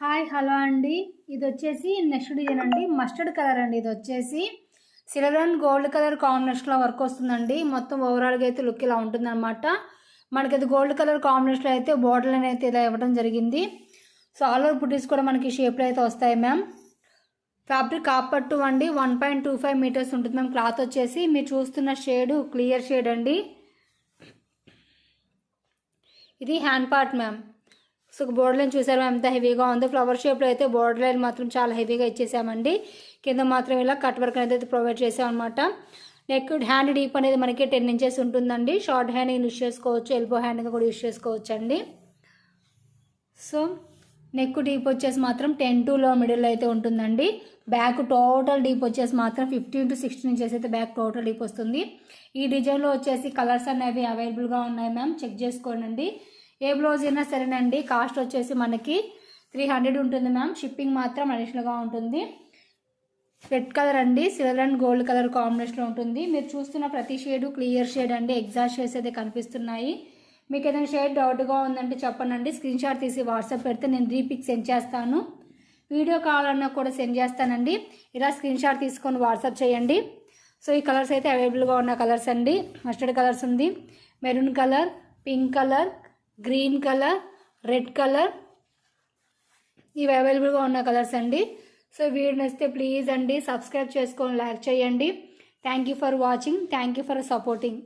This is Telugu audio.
హాయ్ హలో అండి. ఇది వచ్చేసి నెక్స్ట్ డిజైన్ అండి. మస్టర్డ్ కలర్ అండి. ఇది వచ్చేసి సిల్వర్ అండ్ గోల్డ్ కలర్ కాంబినేషన్లో వర్క్ వస్తుందండి. మొత్తం ఓవరాల్గా అయితే లుక్ ఇలా ఉంటుందన్నమాట. మనకి అది గోల్డ్ కలర్ కాంబినేషన్లో అయితే బోర్డర్ లైన్ అయితే ఇలా ఇవ్వడం జరిగింది. సో ఆల్ ఓవర్ బుటీస్ కూడా మనకి షేప్లో అయితే వస్తాయి మ్యామ్. ఫ్యాబ్రిక్ కాపట్టు అండి. 1.25 మీటర్స్ ఉంటుంది మ్యామ్. క్లాత్ వచ్చేసి మీరు చూస్తున్న షేడ్ క్లియర్ షేడ్ అండి. ఇది hand part ma'am. So border line చూసారు ఎంత హెవీగా ఉందో. ఫ్లవర్ షేప్లో అయితే బోర్డర్ లైన్ మాత్రం చాలా హెవీగా ఇచ్చేసామండి. కింద మాత్రం ఇలా కట్ వర్క్ అనేది ప్రొవైడ్ చేసామన్నమాట. నెక్ హ్యాండ్ డీప్ అనేది మనకి 10 ఇంచెస్ ఉంటుందండి. షార్ట్ హ్యాండ్ యూస్ చేసుకోవచ్చు, ఎల్బో హ్యాండ్గా కూడా యూస్ చేసుకోవచ్చు అండి. సో నెక్ డీప్ వచ్చేసి మాత్రం 10 to లో మిడిల్ అయితే ఉంటుందండి. బ్యాక్ టోటల్ డీప్ వచ్చేసి మాత్రం 15 to 16 ఇంచెస్ అయితే బ్యాక్ టోటల్ డీప్ వస్తుంది. ఈ డిజైన్లో వచ్చేసి కలర్స్ అనేవి అవైలబుల్గా ఉన్నాయి మ్యామ్, చెక్ చేసుకోండి. ఏ బ్లౌజ్ అయినా సరేనండి. కాస్ట్ వచ్చేసి మనకి 300 ఉంటుంది మ్యామ్. షిప్పింగ్ మాత్రం అడిషనల్గా ఉంటుంది. రెడ్ కలర్ అండి. సిల్వర్ అండ్ గోల్డ్ కలర్ కాంబినేషన్లో ఉంటుంది. మీరు చూస్తున్న ప్రతి షేడు క్లియర్ షేడ్ అండి. ఎగ్జాక్ట్ షేడ్స్ అయితే కనిపిస్తున్నాయి. మీకు ఏదైనా షేడ్ డౌట్గా ఉందంటే చెప్పండి. స్క్రీన్ షాట్ తీసి వాట్సాప్ పెడితే నేను రీపిక్ సెండ్ చేస్తాను. వీడియో కావాలన్నా కూడా సెండ్ చేస్తానండి. ఇలా స్క్రీన్ షాట్ తీసుకొని వాట్సాప్ చేయండి. సో ఈ కలర్స్ అయితే అవైలబుల్గా ఉన్న కలర్స్ అండి. మస్టర్డ్ కలర్స్ ఉంది, maroon colour, pink colour, green colour, red colour, ఇవి అవైలబుల్గా ఉన్న కలర్స్ అండి. సో వీడియో నచ్చితే ప్లీజ్ అండి సబ్స్క్రైబ్ చేసుకొని లైక్ చేయండి. Thank you for watching. Thank you for supporting.